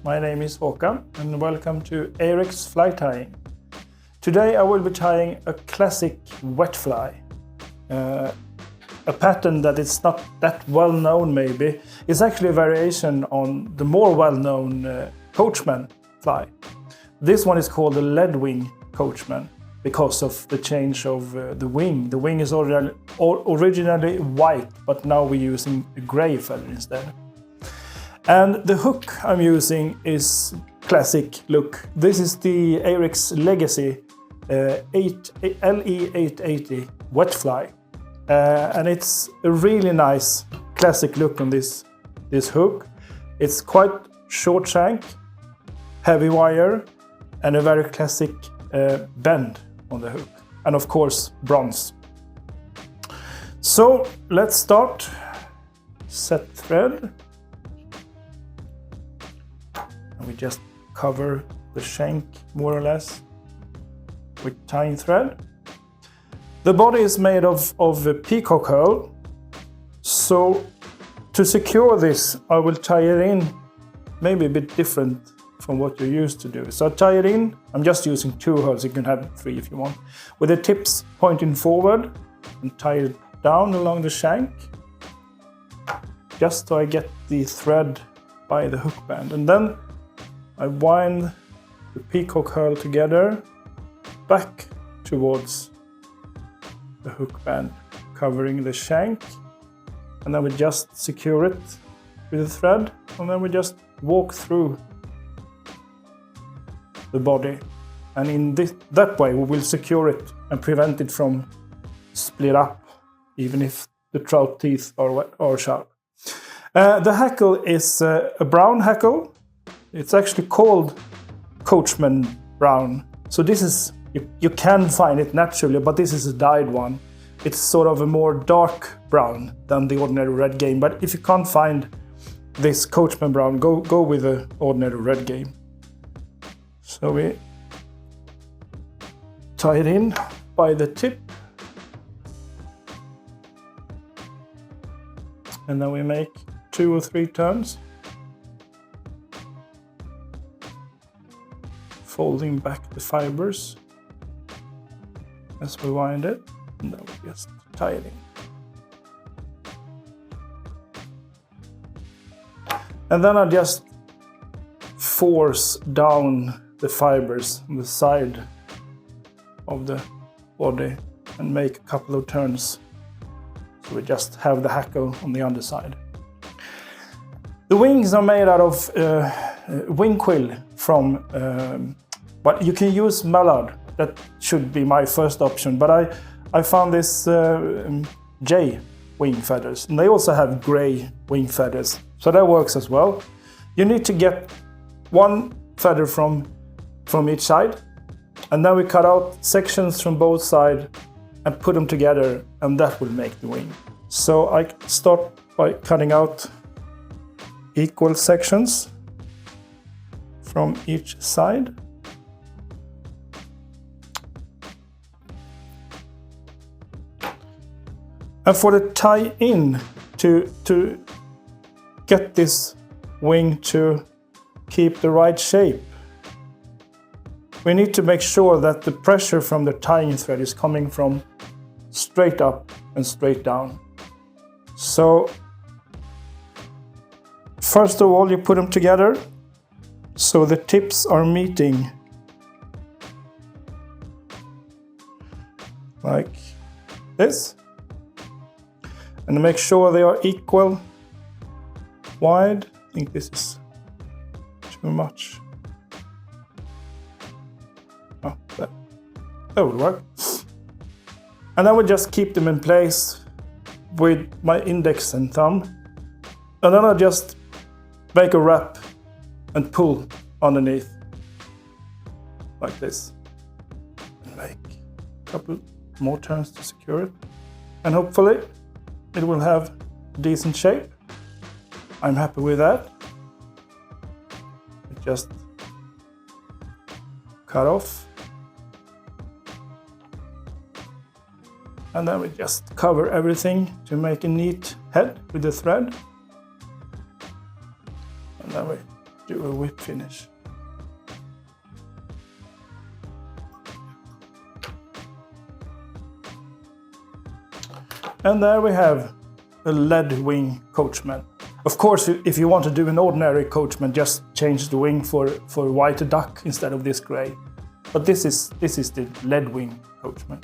my name is Håkan and welcome to Ahrex fly tying. Today I will be tying a classic Wetfly. A pattern that is not that well known maybe. It's actually a variation on the more well known Coachman fly. This one is called the Leadwing Coachman because of the change of the wing. The wing is originally white, but now we're using a gray feather instead. And the hook I'm using is classic look. This is the Ahrex Legacy LE880 Wetfly. And it's a really nice classic look on this hook. It's quite short shank, heavy wire, and a very classic bend on the hook. And of course, bronze. So let's start. Set thread. And we just cover the shank more or less with tying thread. The body is made of a Peacock herl. So to secure this, I will tie it in maybe a bit different from what you're used to do. So I tie it in. I'm just using 2 herls. You can have 3 if you want. With the tips pointing forward and tie it down along the shank. Just so I get the thread by the hook band. And then I wind the Peacock herl together back towards the hook band, covering the shank. And then we just secure it with the thread. And then we just walk through the body. And in that way we will secure it and prevent it from split up, even if the trout teeth are sharp. The hackle is a brown hackle. It's actually called Coachman brown. So this is, you can find it naturally, but this is a dyed one. It's sort of a more dark brown than the ordinary red game. But if you can't find this Coachman brown, go with the ordinary red game. So we tie it in by the tip. And then we make 2 or 3 turns. Folding back the fibers as we wind it, and then we just tie it in. And then I just force down the fibers on the side of the body and make a couple of turns. So we just have the hackle on the underside. The wings are made out of wing quill from, but you can use mallard. That should be my first option. But I found this J wing feathers, and they also have gray wing feathers, so that works as well. You need to get 1 feather from each side, and then we cut out sections from both sides and put them together, and that will make the wing. So I start by cutting out equal sections from each side. And for the tie in, to get this wing to keep the right shape, we need to make sure that the pressure from the tying thread is coming from straight up and straight down. So first of all, you put them together so the tips are meeting like this. And make sure they are equal wide. I think this is too much. Oh, that will work. And then we just keep them in place with my index and thumb. And then I just make a wrap and pull underneath like this. And make a couple more turns to secure it. And hopefully it will have decent shape. I'm happy with that. Just cut off. And then we just cover everything to make a neat head with the thread. And then we do a whip finish. And there we have a Leadwing Coachman. Of course, if you want to do an ordinary Coachman, just change the wing for white duck instead of this gray. But this is the Leadwing Coachman.